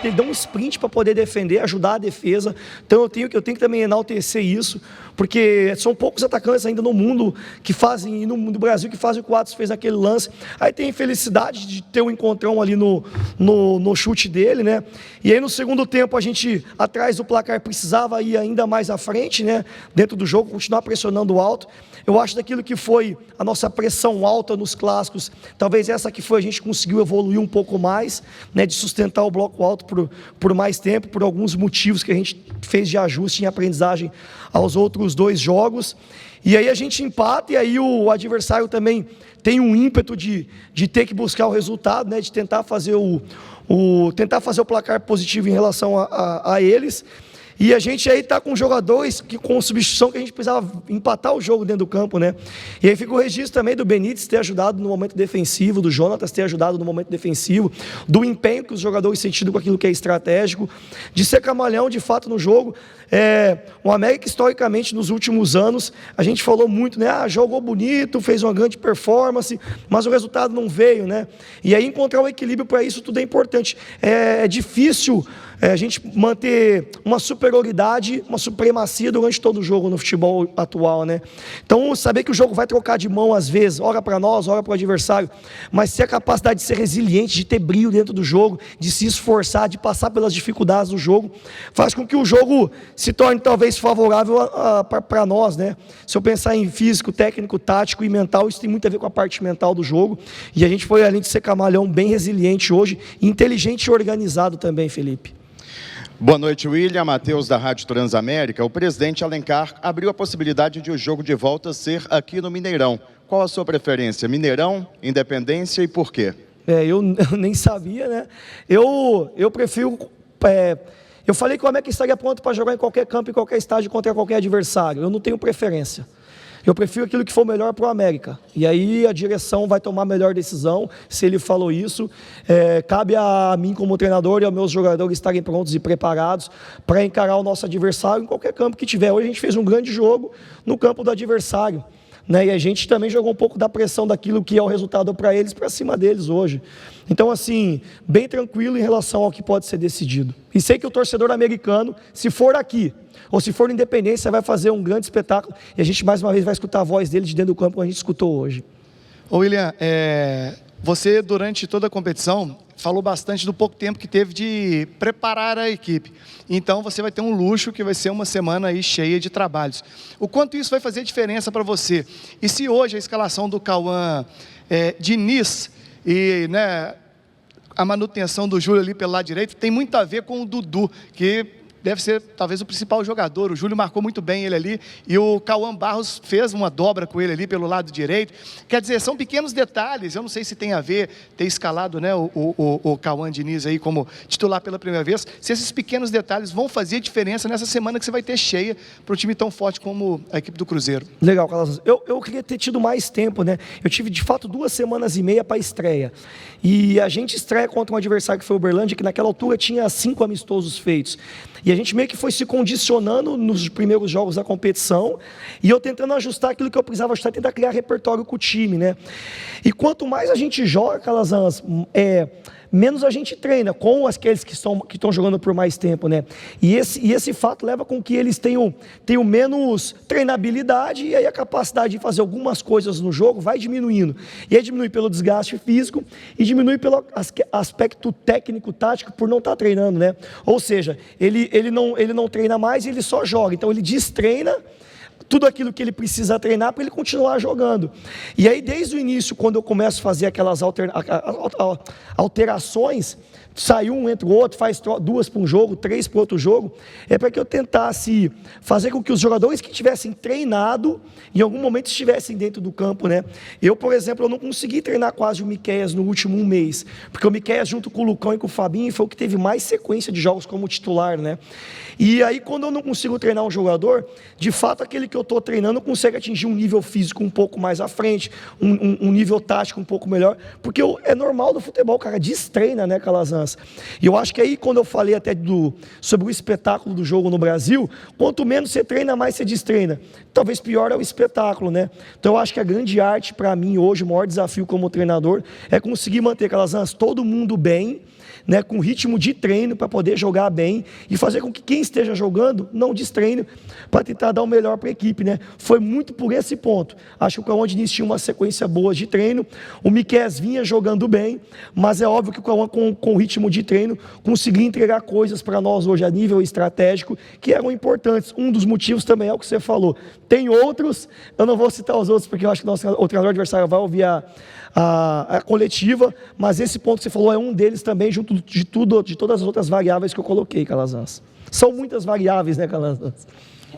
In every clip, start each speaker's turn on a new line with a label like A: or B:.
A: dele dá um sprint para poder defender, ajudar a defesa. Então eu tenho que também enaltecer isso, porque são poucos atacantes ainda no mundo que fazem, no Brasil, que fazem o que o Atos fez naquele lance. Aí tem a infelicidade de ter um encontrão ali no chute dele, né? E aí no segundo tempo a gente, atrás do placar, precisava ir ainda mais à frente, né? Dentro do jogo, continuar pressionando alto. Eu acho daquilo que foi a nossa pressão alta nos clássicos, talvez essa que foi, a gente conseguiu evoluir um pouco mais, né, de sustentar o bloco alto por mais tempo, por alguns motivos que a gente fez de ajuste em aprendizagem aos outros 2 jogos. E aí a gente empata, e aí o adversário também tem um ímpeto de ter que buscar o resultado, né, de tentar fazer tentar fazer o placar positivo em relação a eles. E a gente aí está com jogadores com substituição que a gente precisava empatar o jogo dentro do campo, né? E aí fica o registro também do Benítez ter ajudado no momento defensivo, do Jonatas ter ajudado no momento defensivo, do empenho que os jogadores sentiram com aquilo que é estratégico, de ser camaleão de fato no jogo. O América, historicamente, nos últimos anos, a gente falou muito, né? Jogou bonito, fez uma grande performance, mas o resultado não veio, né? E aí encontrar o equilíbrio para isso tudo é importante. É difícil a gente manter uma superioridade, uma supremacia durante todo o jogo no futebol atual, né? Então, saber que o jogo vai trocar de mão às vezes, ora para nós, ora para o adversário, mas ter a capacidade de ser resiliente, de ter brilho dentro do jogo, de se esforçar, de passar pelas dificuldades do jogo, faz com que o jogo se torne talvez favorável para nós, né? Se eu pensar em físico, técnico, tático e mental, isso tem muito a ver com a parte mental do jogo, e a gente foi, além de ser camaleão, bem resiliente hoje, inteligente e organizado também, Felipe.
B: Boa noite, William. Matheus, da Rádio Transamérica. O presidente Alencar abriu a possibilidade de o jogo de volta ser aqui no Mineirão. Qual a sua preferência? Mineirão, Independência e por quê?
A: Eu nem sabia, né? Eu prefiro... eu falei que o América estaria pronto para jogar em qualquer campo, em qualquer estádio, contra qualquer adversário. Eu não tenho preferência. Eu prefiro aquilo que for melhor para o América. E aí a direção vai tomar a melhor decisão. Se ele falou isso, cabe a mim como treinador e aos meus jogadores estarem prontos e preparados para encarar o nosso adversário em qualquer campo que tiver. Hoje a gente fez um grande jogo no campo do adversário, né? E a gente também jogou um pouco da pressão daquilo que é o resultado para eles, para cima deles hoje. Então, assim, bem tranquilo em relação ao que pode ser decidido. E sei que o torcedor americano, se for aqui, ou se for no Independência, vai fazer um grande espetáculo, e a gente mais uma vez vai escutar a voz dele de dentro do campo, como a gente escutou hoje.
C: Ô William, você durante toda a competição falou bastante do pouco tempo que teve de preparar a equipe. Então você vai ter um luxo que vai ser uma semana aí cheia de trabalhos. O quanto isso vai fazer diferença para você? E se hoje a escalação do Cauã Diniz e, né, a manutenção do Júlio ali pelo lado direito tem muito a ver com o Dudu, que deve ser talvez o principal jogador. O Júlio marcou muito bem ele ali e o Cauã Barros fez uma dobra com ele ali pelo lado direito. Quer dizer, são pequenos detalhes. Eu não sei se tem a ver ter escalado, né, o Cauã Diniz aí como titular pela primeira vez, se esses pequenos detalhes vão fazer diferença nessa semana que você vai ter cheia para um time tão forte como a equipe do Cruzeiro.
A: Legal, Carlos. Eu queria ter tido mais tempo, né? Eu tive de fato 2 semanas e meia para a estreia. E a gente estreia contra um adversário que foi o Uberlândia, que naquela altura tinha 5 amistosos feitos. E a gente meio que foi se condicionando nos primeiros jogos da competição, e eu tentando ajustar aquilo que eu precisava ajustar, tentar criar repertório com o time, né? E quanto mais a gente joga, Calazans, menos a gente treina com aqueles que estão jogando por mais tempo, né? E esse fato leva com que eles tenham menos treinabilidade, e aí a capacidade de fazer algumas coisas no jogo vai diminuindo. E aí diminui pelo desgaste físico e diminui pelo aspecto técnico, tático, por não estar treinando, né? Ou seja, ele não treina mais, ele só joga. Então ele destreina tudo aquilo que ele precisa treinar para ele continuar jogando. E aí, desde o início, quando eu começo a fazer aquelas alterações, sai um, entra o outro, faz 2 para um jogo, 3 para outro jogo, é para que eu tentasse fazer com que os jogadores que tivessem treinado, em algum momento estivessem dentro do campo, né? Eu, por exemplo, eu não consegui treinar quase o Miqueias no último 1 mês, porque o Miqueias, junto com o Lucão e com o Fabinho, foi o que teve mais sequência de jogos como titular, né? E aí, quando eu não consigo treinar um jogador, de fato, aquele que eu eu estou treinando, consegue atingir um nível físico um pouco mais à frente, um nível tático um pouco melhor, porque é normal do futebol, cara, destreina, né, Calazans? E eu acho que aí, quando eu falei até sobre o espetáculo do jogo no Brasil, quanto menos você treina, mais você destreina. Talvez pior é o espetáculo, né? Então eu acho que a grande arte para mim hoje, o maior desafio como treinador, é conseguir manter, Calazans, todo mundo bem, né, com ritmo de treino para poder jogar bem e fazer com que quem esteja jogando não destreine para tentar dar o melhor para a equipe, né? Foi muito por esse ponto. Acho que o Cauã Diniz tinha uma sequência boa de treino, o Miqueias vinha jogando bem, mas é óbvio que o Cauã com o ritmo de treino conseguia entregar coisas para nós hoje a nível estratégico que eram importantes. Um dos motivos também é o que você falou. Tem outros, eu não vou citar os outros porque eu acho que o treinador adversário vai ouvir a coletiva, mas esse ponto que você falou é um deles também, junto de todas as outras variáveis que eu coloquei, Calazans. São muitas variáveis, né, Calazans?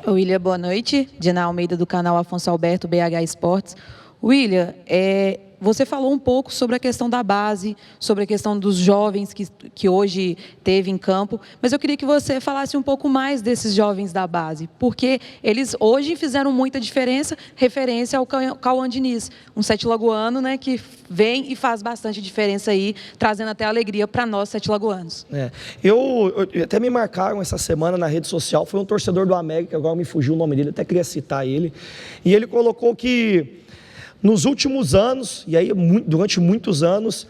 D: William, boa noite. Diana Almeida, do canal Afonso Alberto, BH Esportes. William, você falou um pouco sobre a questão da base, sobre a questão dos jovens que hoje teve em campo, mas eu queria que você falasse um pouco mais desses jovens da base, porque eles hoje fizeram muita diferença, referência ao Cauã Diniz, um sete lagoano, né, que vem e faz bastante diferença aí, trazendo até alegria para nós sete lagoanos.
A: Eu até me marcaram essa semana na rede social, foi um torcedor do América, agora me fugiu o nome dele, até queria citar ele, e ele colocou que nos últimos anos, e aí durante muitos anos,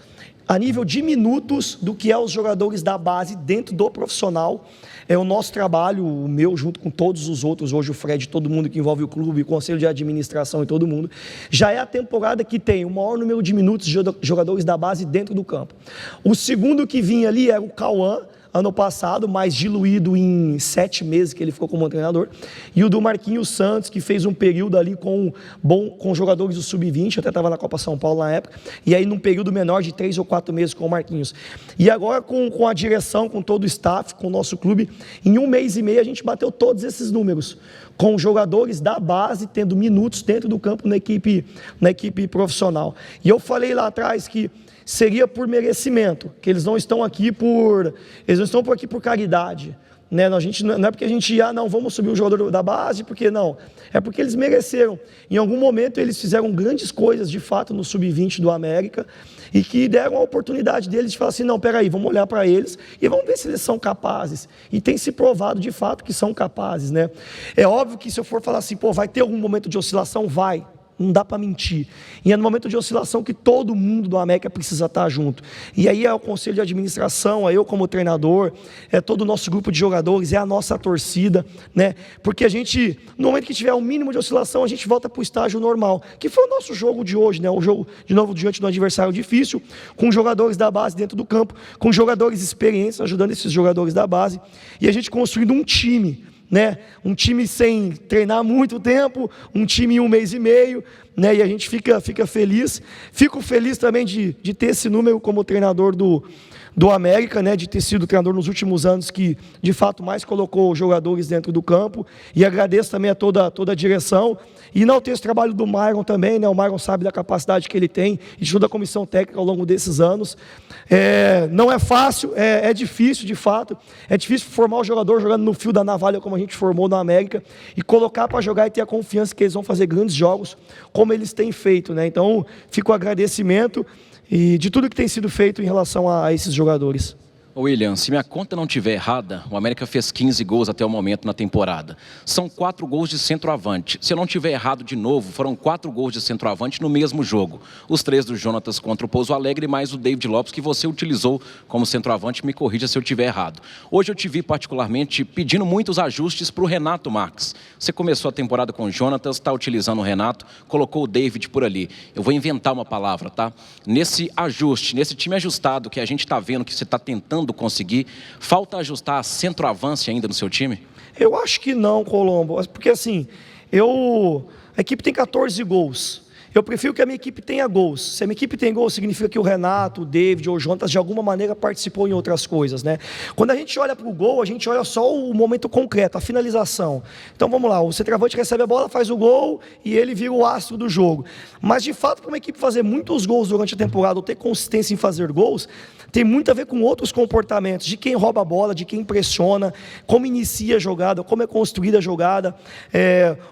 A: a nível de minutos do que é os jogadores da base dentro do profissional, é o nosso trabalho, o meu junto com todos os outros, hoje o Fred, todo mundo que envolve o clube, o conselho de administração e todo mundo, já é a temporada que tem o maior número de minutos de jogadores da base dentro do campo. O segundo que vinha ali era o Cauã, ano passado, mais diluído em 7 meses que ele ficou como treinador, e o do Marquinhos Santos, que fez um período ali com jogadores do Sub-20, até estava na Copa São Paulo na época, e aí num período menor de 3 ou 4 meses com o Marquinhos. E agora com a direção, com todo o staff, com o nosso clube, em 1 mês e meio a gente bateu todos esses números, com jogadores da base tendo minutos dentro do campo na equipe profissional. E eu falei lá atrás que seria por merecimento, que eles não estão aqui por caridade, né? Não é porque a gente não vamos subir o jogador da base, porque não, é porque eles mereceram. Em algum momento eles fizeram grandes coisas de fato no Sub-20 do América e que deram a oportunidade deles de falar assim, não, peraí, vamos olhar para eles e vamos ver se eles são capazes, e tem se provado de fato que são capazes, né? É óbvio que se eu for falar assim, vai ter algum momento de oscilação, vai. Não dá para mentir. E é no momento de oscilação que todo mundo do América precisa estar junto. E aí é o conselho de administração, é eu como treinador, é todo o nosso grupo de jogadores, é a nossa torcida, né? Porque a gente, no momento que tiver um mínimo de oscilação, a gente volta para o estágio normal, que foi o nosso jogo de hoje, né? O jogo, de novo, diante do adversário difícil, com jogadores da base dentro do campo, com jogadores experientes, ajudando esses jogadores da base, e a gente construindo um time, né? Um time sem treinar há muito tempo, um time em 1 mês e meio, né? E a gente fica feliz. Fico feliz também de ter esse número como treinador do América, né? De ter sido treinador nos últimos anos que, de fato, mais colocou jogadores dentro do campo. E agradeço também a toda a direção. E enalteço o trabalho do Myron também, né? O Myron sabe da capacidade que ele tem e de toda a comissão técnica ao longo desses anos. Não é fácil, é difícil, de fato. É difícil formar o jogador jogando no fio da navalha como a gente formou no América e colocar para jogar e ter a confiança que eles vão fazer grandes jogos como eles têm feito, né? Então, fica o agradecimento e de tudo que tem sido feito em relação a esses jogadores.
E: William, se minha conta não estiver errada, o América fez 15 gols até o momento na temporada. São 4 gols de centroavante. Se eu não estiver errado de novo, foram 4 gols de centroavante no mesmo jogo. Os 3 do Jonatas contra o Pouso Alegre, mais o David Lopes, que você utilizou como centroavante. Me corrija se eu estiver errado. Hoje eu te vi particularmente pedindo muitos ajustes para o Renato Marques. Você começou a temporada com o Jonatas, está utilizando o Renato, colocou o David por ali. Eu vou inventar uma palavra, tá? Nesse ajuste, nesse time ajustado que a gente está vendo que você está tentando conseguir, falta ajustar a centroavância ainda no seu time?
A: Eu acho que não, Colombo, porque assim, a equipe tem 14 gols, Eu prefiro que a minha equipe tenha gols. Se a minha equipe tem gols, significa que o Renato, o David ou o Jonatas, de alguma maneira, participou em outras coisas, né? Quando a gente olha para o gol, a gente olha só o momento concreto, a finalização. Então, vamos lá, o centroavante recebe a bola, faz o gol e ele vira o astro do jogo. Mas, de fato, para uma equipe fazer muitos gols durante a temporada ou ter consistência em fazer gols, tem muito a ver com outros comportamentos, de quem rouba a bola, de quem pressiona, como inicia a jogada, como é construída a jogada,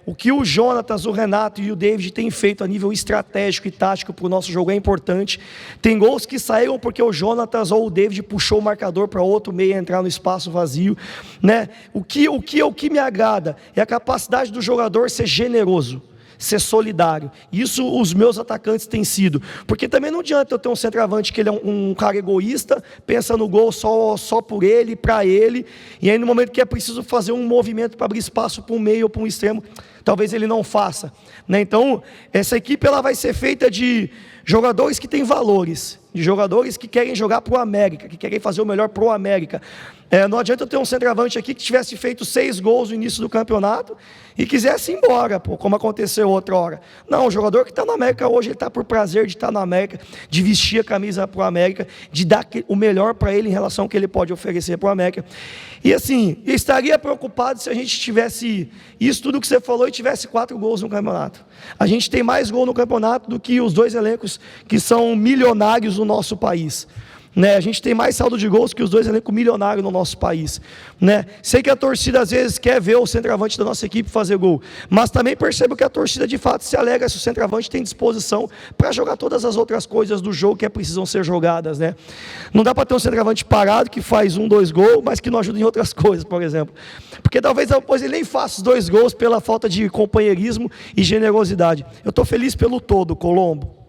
A: o que o Jonatas, o Renato e o David têm feito a nível estratégico e tático para o nosso jogo é importante. Tem gols que saíram porque o Jonatas ou o David puxou o marcador para outro meio entrar no espaço vazio, né? O que me agrada é a capacidade do jogador ser generoso, ser solidário. Isso os meus atacantes têm sido. Porque também não adianta eu ter um centroavante que ele é um cara egoísta, pensa no gol só por ele, para ele, e aí no momento que é preciso fazer um movimento para abrir espaço para um meio ou para um extremo, talvez ele não faça, né? Então, essa equipe ela vai ser feita de jogadores que têm valores, de jogadores que querem jogar para o América, que querem fazer o melhor para o América. Não adianta eu ter um centroavante aqui que tivesse feito 6 gols no início do campeonato e quisesse ir embora, como aconteceu outra hora. Não, o jogador que está no América hoje, ele está por prazer de estar no América, de vestir a camisa para o América, de dar o melhor para ele em relação ao que ele pode oferecer para o América. E assim, eu estaria preocupado se a gente tivesse isso tudo que você falou e tivesse 4 gols no campeonato. A gente tem mais gol no campeonato do que os 2 elencos que são milionários no nosso país, né? A gente tem mais saldo de gols que os 2 elencos milionários no nosso país, né? Sei que a torcida às vezes quer ver o centroavante da nossa equipe fazer gol, mas também percebo que a torcida de fato se alegra se o centroavante tem disposição para jogar todas as outras coisas do jogo que precisam ser jogadas, né? Não dá para ter um centroavante parado que faz 1, 2 gols, mas que não ajuda em outras coisas, por exemplo, porque talvez depois ele nem faça os 2 gols pela falta de companheirismo e generosidade. Eu estou feliz pelo todo, Colombo.